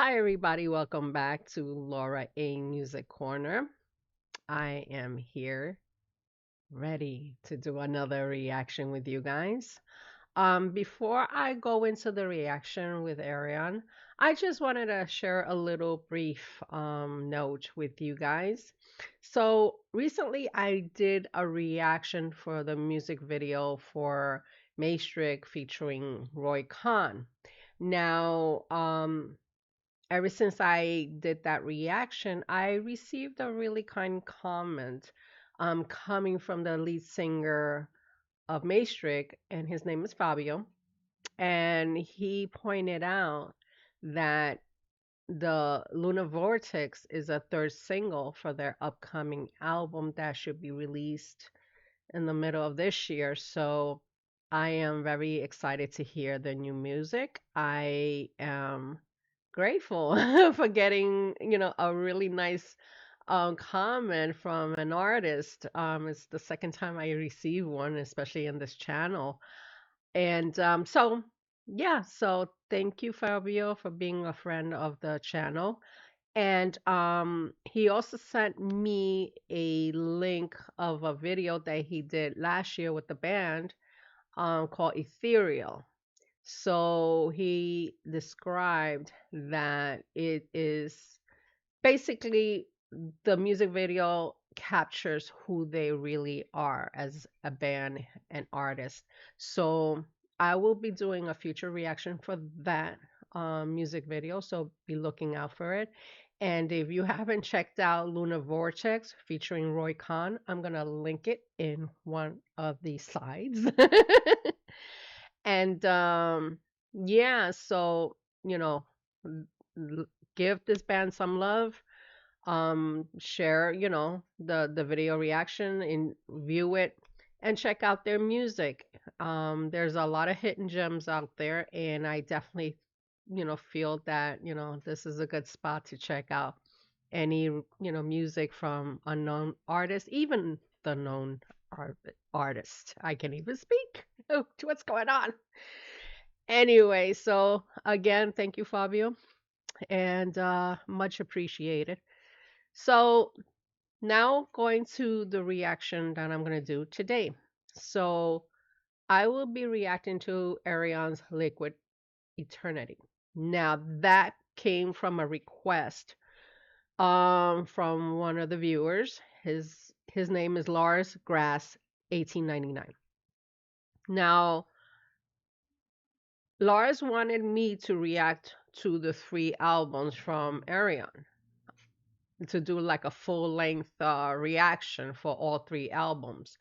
Hi, everybody. Welcome back to Laura A Music Corner. I am here ready to do another reaction with you guys. Before I go into the reaction with Ayreon, I just wanted to share a little brief note with you guys. So recently I did a reaction for the music video for Maastricht featuring Roy Khan. Now, ever since I did that reaction, I received a really kind comment coming from the lead singer of Maastricht, and his name is Fabio. And he pointed out that the Luna Vortex is a third single for their upcoming album that should be released in the middle of this year. So I am very excited to hear the new music. I am grateful for getting, a really nice comment from an artist. It's the second time I receive one, especially in this channel. And yeah, so thank you, Fabio, for being a friend of the channel. And he also sent me a link of a video that he did last year with the band called Ethereal. So he described that it is basically the music video captures who they really are as a band and artist. So I will be doing a future reaction for that music video. So be looking out for it. And if you haven't checked out Luna Vortex featuring Roy Khan, I'm going to link it in one of the sides. And yeah, so, you know, l- give this band some love, share, the video reaction and view it and check out their music. There's a lot of hidden gems out there, and I definitely, feel that, this is a good spot to check out any, music from unknown artists, even the known artist. I can even speak. What's going on? Anyway, so again, thank you, Fabio, and much appreciated. So now going to the reaction that I'm going to do today. So I will be reacting to Ayreon's Liquid Eternity. Now that came from a request from one of the viewers. His name is Lars Grass 1899. Now Lars wanted me to react to the three albums from Ayreon, to do like a full length reaction for all three albums.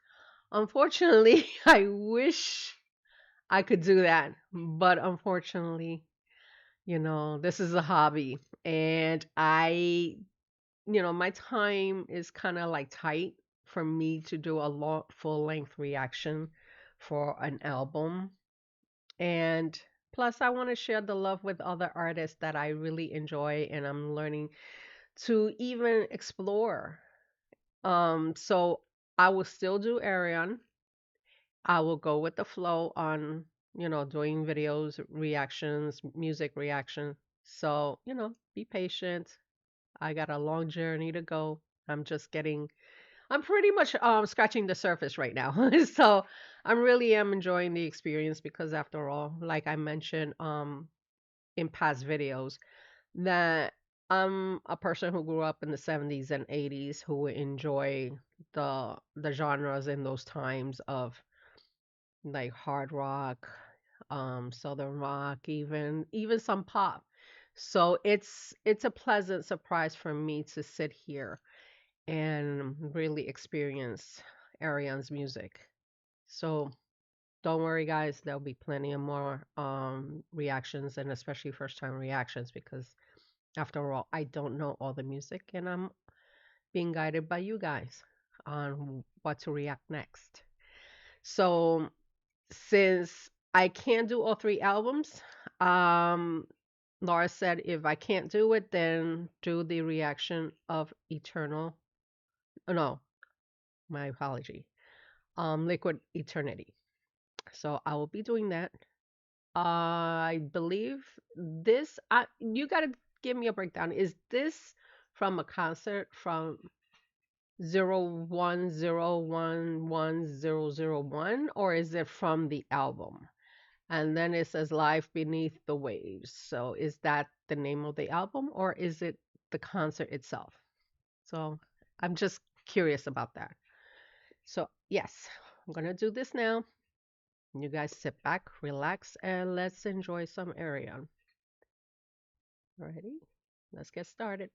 Unfortunately, I wish I could do that, but unfortunately, this is a hobby, and my time is kind of like tight for me to do a long full length reaction for an album. And plus, I want to share the love with other artists that I really enjoy and I'm learning to even explore. So I will still do Arion. I will go with the flow on, doing videos, reactions, music reaction. So, be patient. I got a long journey to go. I'm pretty much scratching the surface right now. So I really am enjoying the experience because after all, like I mentioned in past videos, that I'm a person who grew up in the 70s and 80s who enjoy the genres in those times of like hard rock, southern rock, even some pop. So it's a pleasant surprise for me to sit here and really experience Ariane's music. So don't worry, guys. There'll be plenty of more reactions and especially first time reactions because after all, I don't know all the music and I'm being guided by you guys on what to react next. So since I can't do all three albums, um, Laura said if I can't do it, then do the reaction of Eternal. Oh, no, my apology. Liquid Eternity. So I will be doing that. I believe this. You gotta give me a breakdown. Is this from a concert from 01011001, or is it from the album? And then it says Live Beneath the Waves. So is that the name of the album, or is it the concert itself? So I'm just curious about that. So, yes, I'm going to do this now. You guys sit back, relax, and let's enjoy some Ayreon. Ready? Let's get started.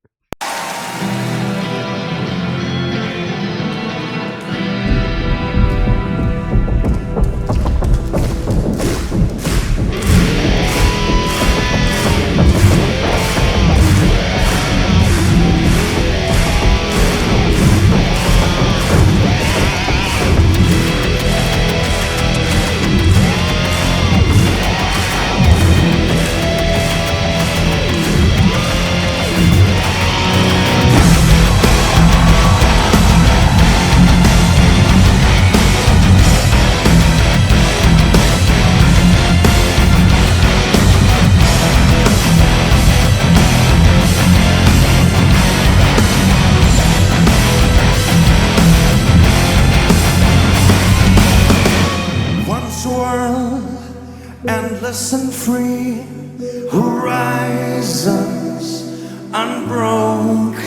Endless and free, horizons unbroken.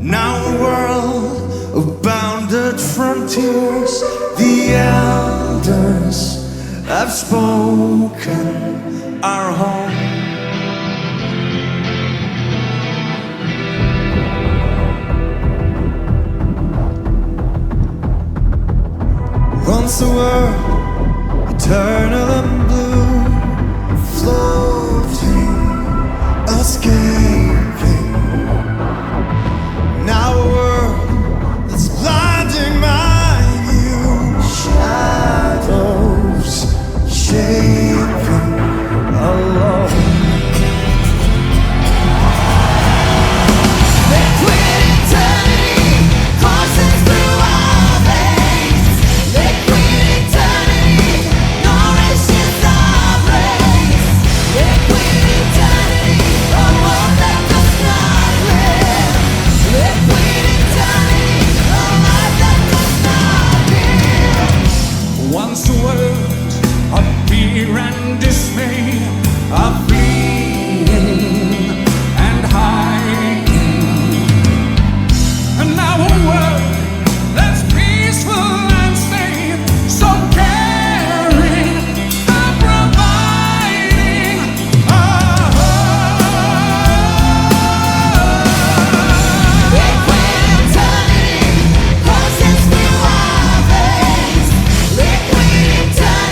Now a world of bounded frontiers, the elders have spoken. Our home, once a world eternal and blue, floating, escaping. Now a world that's blinding my view, shadows shaping alone. Liquid eternity courses through our veins. Liquid eternity nourishes our race. Liquid eternity, a world that does not live. Liquid eternity, a life that does not live. Once a world of fear and dismay, of fleeing and hiding, and now a world that's peaceful and safe, so caring and providing a home. Liquid eternity courses through our veins. Liquid eternity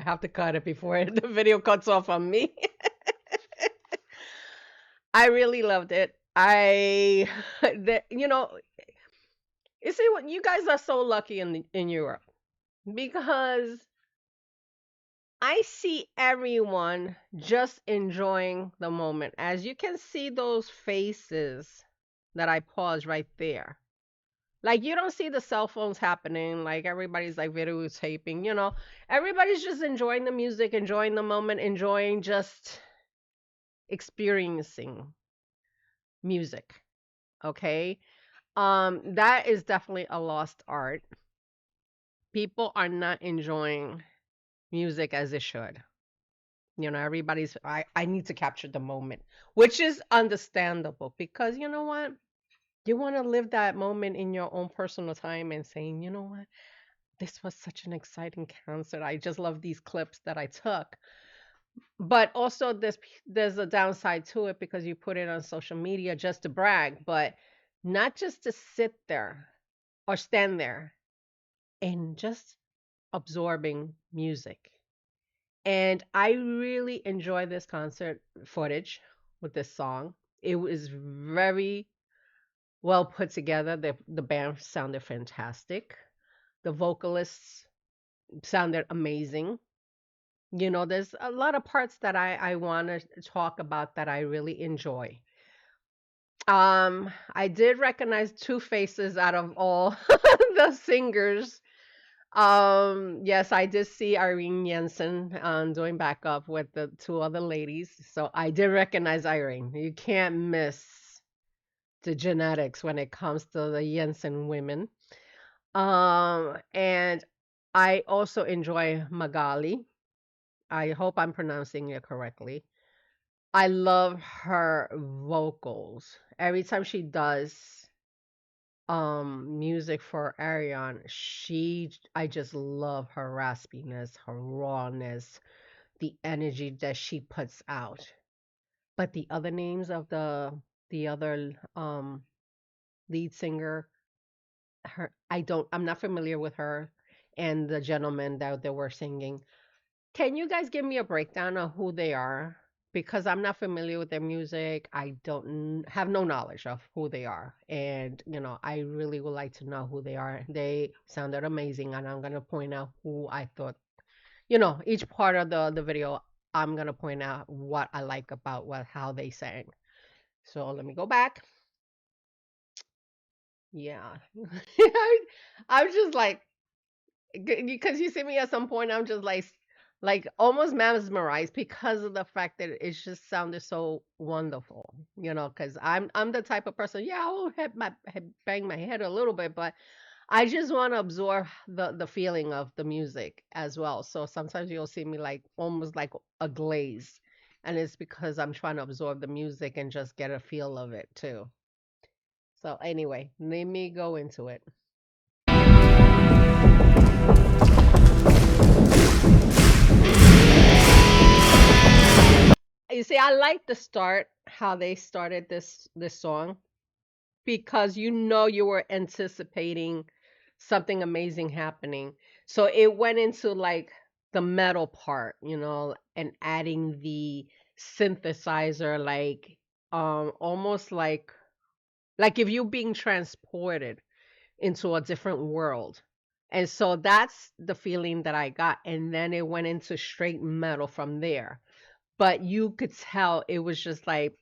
have to cut it before the video cuts off on me. I really loved it. You know, you see what you guys are so lucky in Europe because I see everyone just enjoying the moment. As you can see those faces that I paused right there. Like you don't see the cell phones happening, like everybody's like videotaping, Everybody's just enjoying the music, enjoying the moment, enjoying just experiencing music. Okay? That is definitely a lost art. People are not enjoying music as they should. Everybody's I need to capture the moment, which is understandable because you know what? You want to live that moment in your own personal time and saying, you know what? This was such an exciting concert. I just love these clips that I took. But also there's a downside to it because you put it on social media just to brag, but not just to sit there or stand there and just absorbing music. And I really enjoy this concert footage with this song. It was very well put together. The band sounded fantastic. The vocalists sounded amazing. There's a lot of parts that I want to talk about that I really enjoy. I did recognize two faces out of all the singers. Yes, I did see Irene Jensen doing backup with the two other ladies. So I did recognize Irene. You can't miss the genetics when it comes to the Jensen women. And I also enjoy Magali. I hope I'm pronouncing it correctly. I love her vocals. Every time she does music for Ayreon, I just love her raspiness, her rawness, the energy that she puts out. But the other names of the other lead singer, I'm not familiar with her and the gentleman that they were singing. Can you guys give me a breakdown of who they are? Because I'm not familiar with their music. I don't have no knowledge of who they are. And, I really would like to know who they are. They sounded amazing. And I'm going to point out who I thought, each part of the video, I'm going to point out what I like about how they sang. So let me go back. Yeah. I'm just like, because you see me at some point, I'm just like almost mesmerized because of the fact that it just sounded so wonderful, because I'm the type of person, yeah, I'll bang my head a little bit, but I just want to absorb the feeling of the music as well. So sometimes you'll see me like almost like a glaze, and it's because I'm trying to absorb the music and just get a feel of it too. So anyway, let me go into it. You see, I like the start, how they started this song, because you were anticipating something amazing happening. So it went into like the metal part, and adding the synthesizer, like almost like if you're being transported into a different world. And so that's the feeling that I got. And then it went into straight metal from there. But you could tell it was just like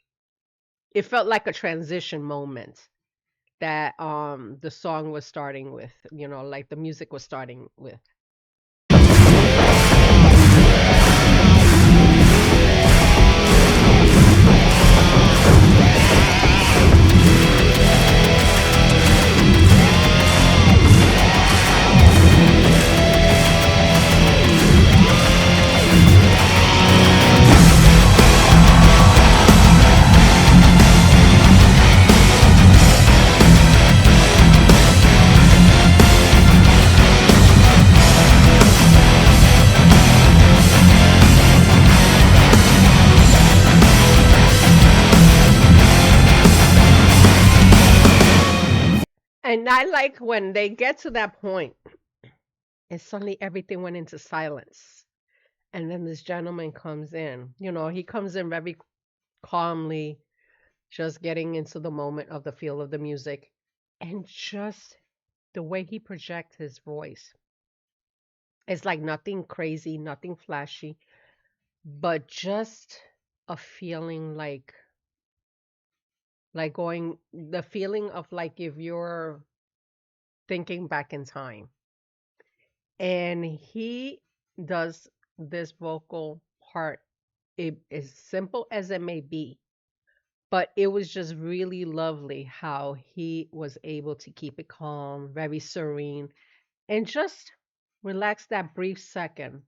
it felt like a transition moment that the song was starting with, like the music was starting with. And I like when they get to that point and suddenly everything went into silence. And then this gentleman comes in. He comes in very calmly, just getting into the moment of the feel of the music. And just the way he projects his voice, it's like nothing crazy, nothing flashy, but just a feeling like going the feeling of like if you're thinking back in time. And he does this vocal part. It is simple as it may be, but it was just really lovely how he was able to keep it calm, very serene, and just relax that brief second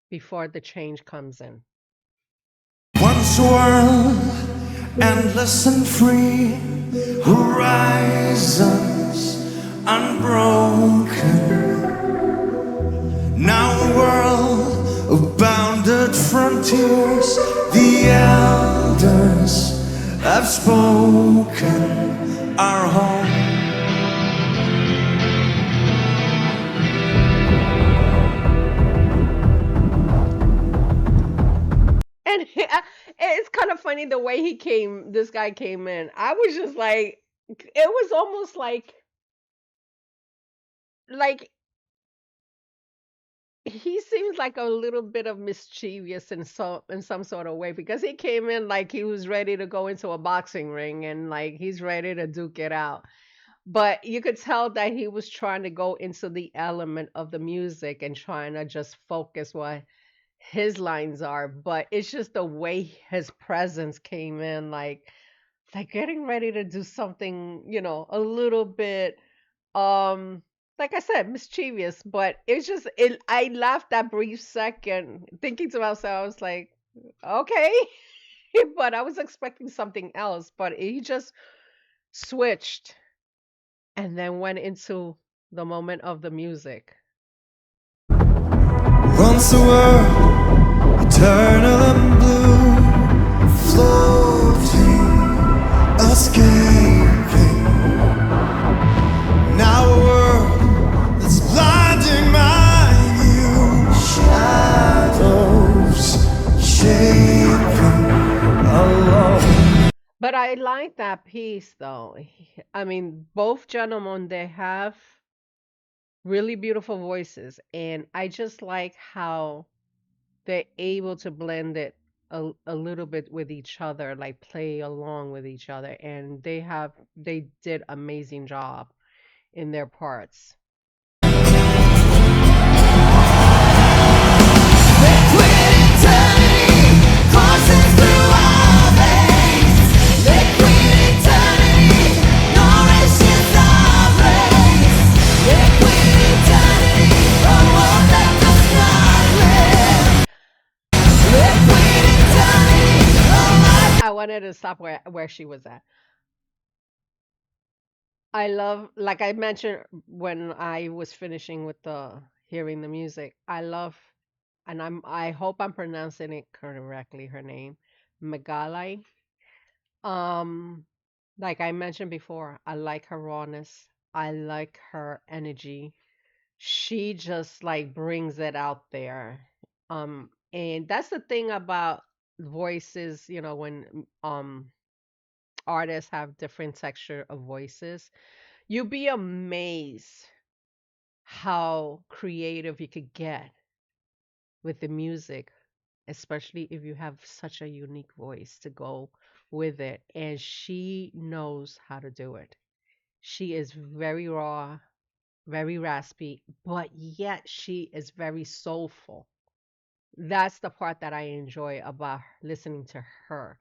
before the change comes in. Once a world, endless and free, horizons unbroken. Now a world of bounded frontiers, the elders have spoken. Our home. And it's kind of funny the way this guy came in. I was just like, it was almost like he seems like a little bit of mischievous in some sort of way because he came in like he was ready to go into a boxing ring and like he's ready to duke it out. But you could tell that he was trying to go into the element of the music and trying to just focus what his lines are. But it's just the way his presence came in, like getting ready to do something, a little bit um like I said, mischievous, but it's just I laughed that brief second, thinking to myself, I was like, okay. But I was expecting something else, but he just switched and then went into the moment of the music. Once a world, eternal and blue, floating, escaping. Now a world that's blinding my view, shadows shaping alone. But I like that piece though. I mean, both gentlemen, they have really beautiful voices, and I just like how they're able to blend it a little bit with each other, like play along with each other, and they did amazing job in their parts. I wanted to stop where she was at. I love, like I mentioned when I was finishing with the hearing the music, I love, and I hope I'm pronouncing it correctly, her name, Megalai. Um, like I mentioned before, I like her rawness. I like her energy. She just like brings it out there. And that's the thing about voices, when artists have different texture of voices, you'd be amazed how creative you could get with the music, especially if you have such a unique voice to go with it. And she knows how to do it. She is very raw, very raspy, but yet she is very soulful. That's the part that I enjoy about listening to her.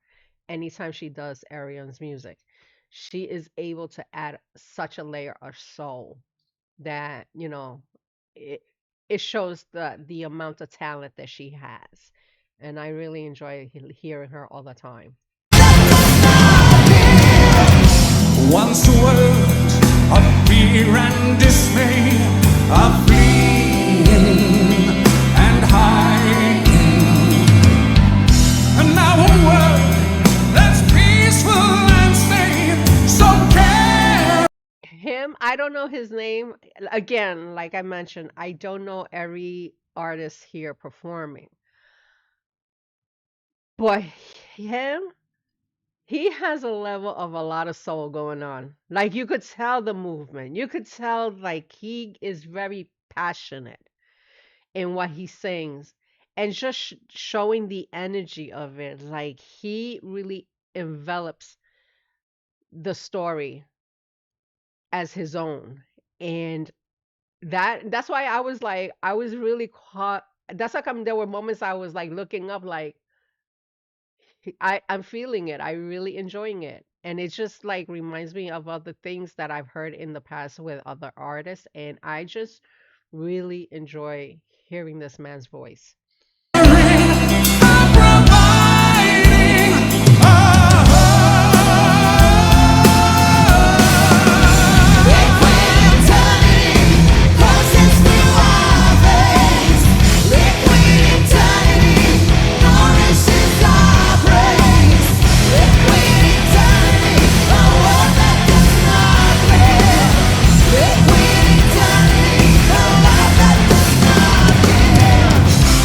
Anytime she does Ayreon's music, she is able to add such a layer of soul that it it shows the amount of talent that she has, and I really enjoy hearing her all the time. Once the world of fear and dismay, of fleeing and hiding, and now a world that's peaceful and safe, so care. Him, I don't know his name. Again, like I mentioned, I don't know every artist here performing, But him, he has a level of a lot of soul going on. Like you could tell the movement. You could tell like he is very passionate in what he sings and just showing the energy of it. Like he really envelops the story as his own. And that's why I was like I was really caught. That's like there were moments I was like looking up like I'm feeling it. I really enjoying it. And it just like reminds me of other things that I've heard in the past with other artists. And I just really enjoy hearing this man's voice.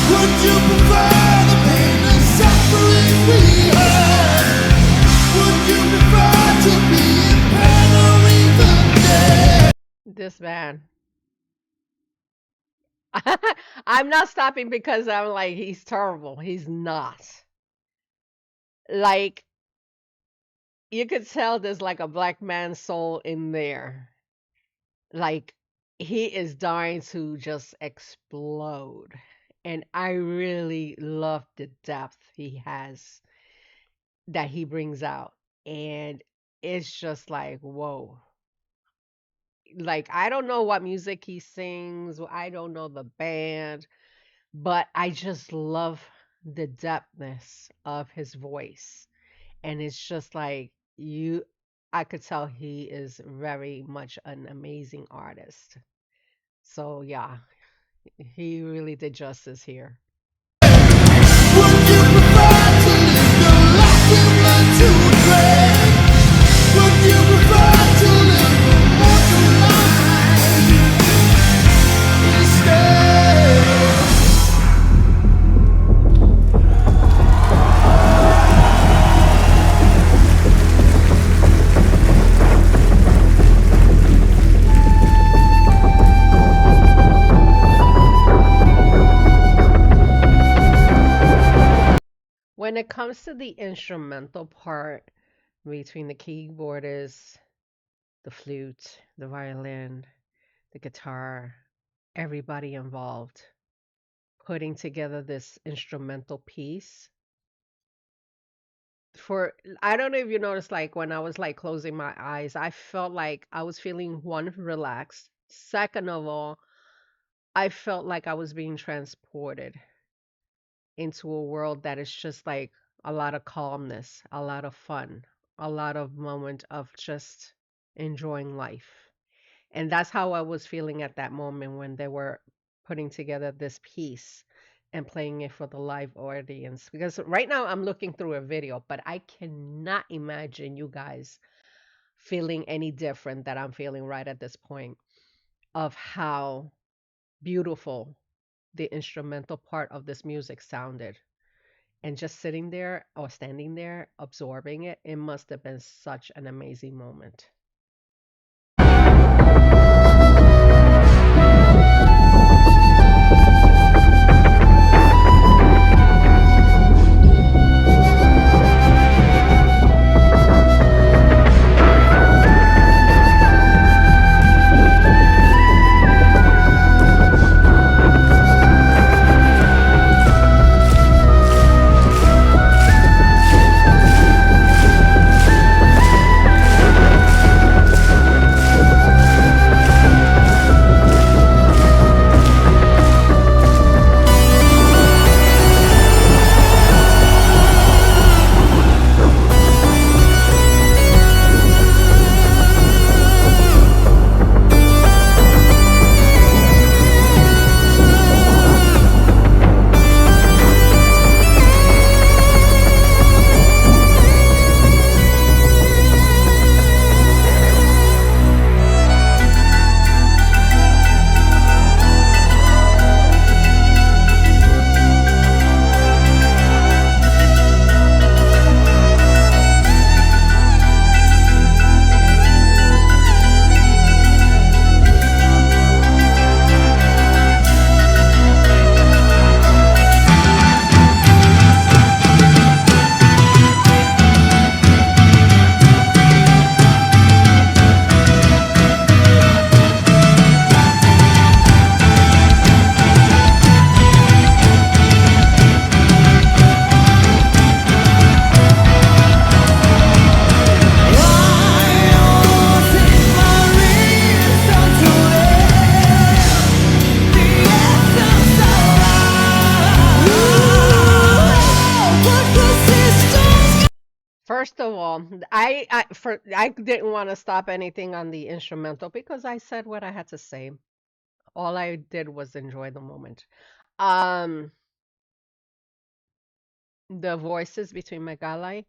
Would you prefer the pain and suffering we had? Would you prefer to be in pain or even dead? This man. I'm not stopping because I'm like, he's terrible. He's not. Like, you could tell there's like a black man's soul in there. Like, he is dying to just explode. And I really love the depth he has that he brings out. And it's just like, whoa. Like, I don't know what music he sings, I don't know the band, but I just love the depthness of his voice. And it's just like I could tell he is very much an amazing artist. So yeah, he really did justice here. Would you prefer to live the life you learn to dread? Would you prefer to live a mortal life instead? When it comes to the instrumental part between the keyboardist, the flute, the violin, the guitar, everybody involved putting together this instrumental piece for I don't know if you noticed like when I was like closing my eyes, I felt like I was feeling one relaxed. Second of all, I felt like I was being transported into a world that is just like a lot of calmness, a lot of fun, a lot of moment of just enjoying life. And that's how I was feeling at that moment when they were putting together this piece and playing it for the live audience. Because right now I'm looking through a video, but I cannot imagine you guys feeling any different that I'm feeling right at this point of how beautiful the instrumental part of this music sounded. And just sitting there or standing there absorbing it, it must have been such an amazing moment. First of all, I didn't want to stop anything on the instrumental because I said what I had to say. All I did was enjoy the moment. Um, the voices between Megalai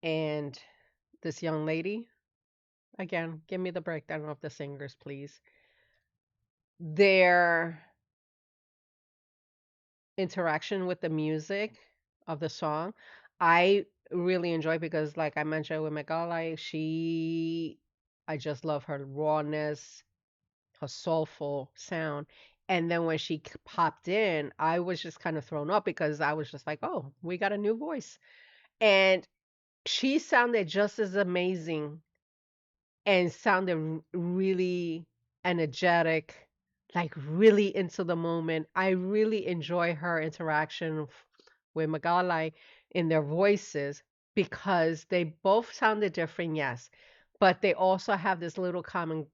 and this young lady. Again, give me the breakdown of the singers, please. Their interaction with the music of the song, I really enjoy because, like I mentioned with Megalai, I just love her rawness, her soulful sound. And then when she popped in, I was just kind of thrown up because I was just like, oh, we got a new voice. And she sounded just as amazing and sounded really energetic, like really into the moment. I really enjoy her interaction with Magalai in their voices because they both sounded different, yes, but they also have this little common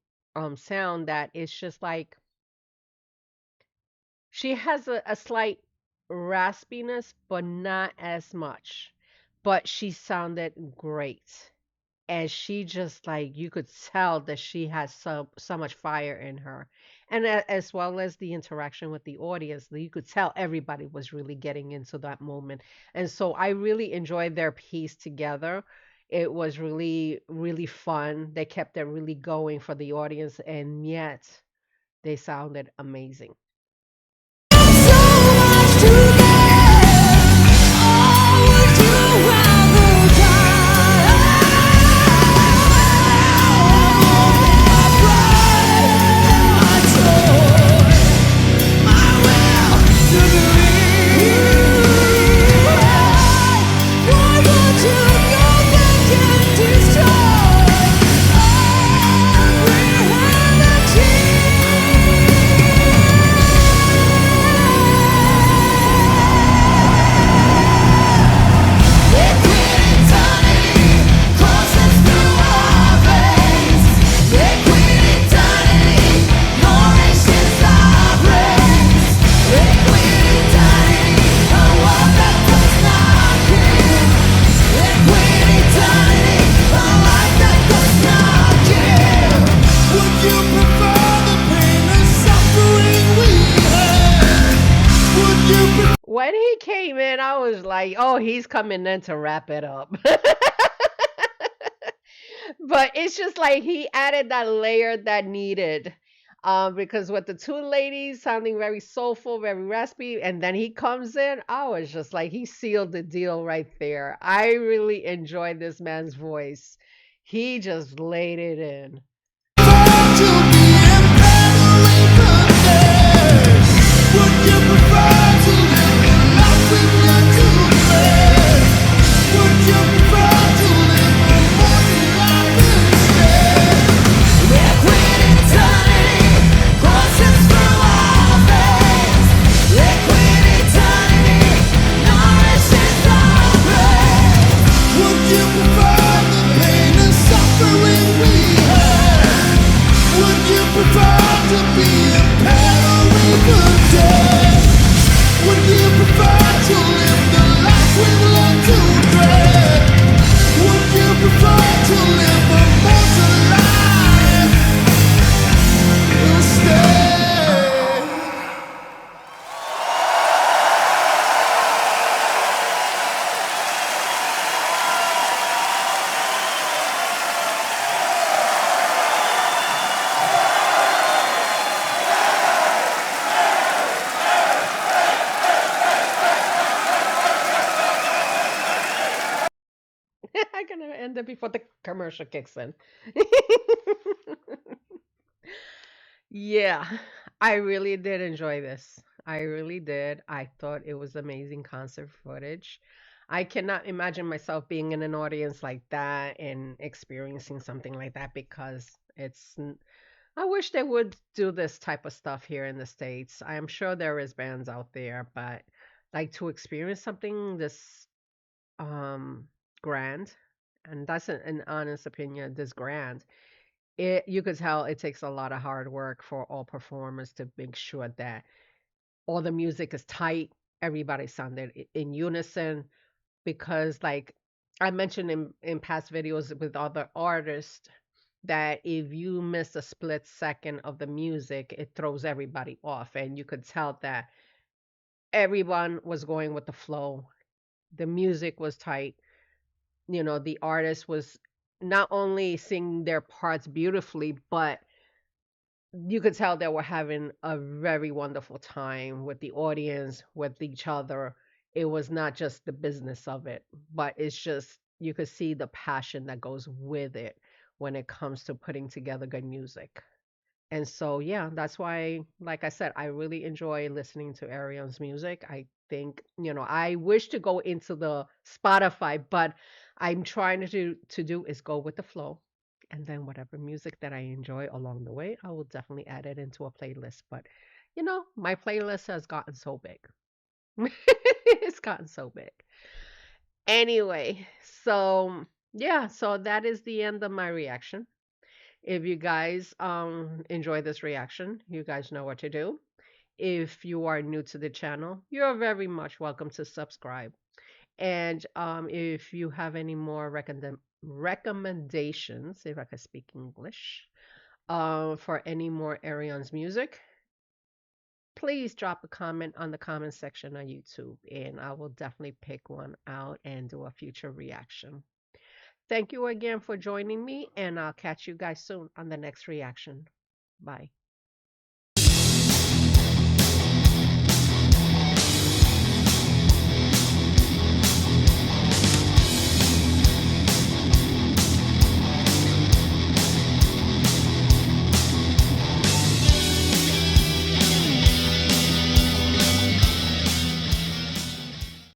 sound that is just like she has a slight raspiness, but not as much. But she sounded great. And she just like you could tell that she has so much fire in her. And as well as the interaction with the audience, you could tell everybody was really getting into that moment. And so I really enjoyed their piece together. It was really, really fun. They kept it really going for the audience, and yet they sounded amazing. When he came in, I was like, oh, he's coming in to wrap it up. But it's just like he added that layer that needed. Because with the two ladies sounding very soulful, very raspy, and then he comes in, I was just like, he sealed the deal right there. I really enjoyed this man's voice. He just laid it in. I'm gonna end it before the commercial kicks in. Yeah, I really did enjoy this. I really did. I thought it was amazing concert footage. I cannot imagine myself being in an audience like that and experiencing something like that because I wish they would do this type of stuff here in the States. I am sure there is bands out there, but like to experience something this um grand, and that's an honest opinion, this grand, you could tell it takes a lot of hard work for all performers to make sure that all the music is tight, everybody sounded in unison, because like I mentioned in past videos with other artists that if you miss a split second of the music, it throws everybody off. And you could tell that everyone was going with the flow. The music was tight. The artist was not only singing their parts beautifully, but you could tell they were having a very wonderful time with the audience, with each other. It was not just the business of it, but it's just you could see the passion that goes with it when it comes to putting together good music. And so, yeah, that's why, like I said, I really enjoy listening to Ayreon's music. I think, I wish to go into the Spotify, but I'm trying to do is go with the flow. And then whatever music that I enjoy along the way, I will definitely add it into a playlist. But, my playlist has gotten so big. It's gotten so big. Anyway, so yeah, so that is the end of my reaction. If you guys enjoy this reaction, you guys know what to do. If you are new to the channel, you're very much welcome to subscribe. And if you have any more recommendations, if I can speak English, for any more Arion's music, please drop a comment on the comment section on YouTube, and I will definitely pick one out and do a future reaction. Thank you again for joining me, and I'll catch you guys soon on the next reaction. Bye.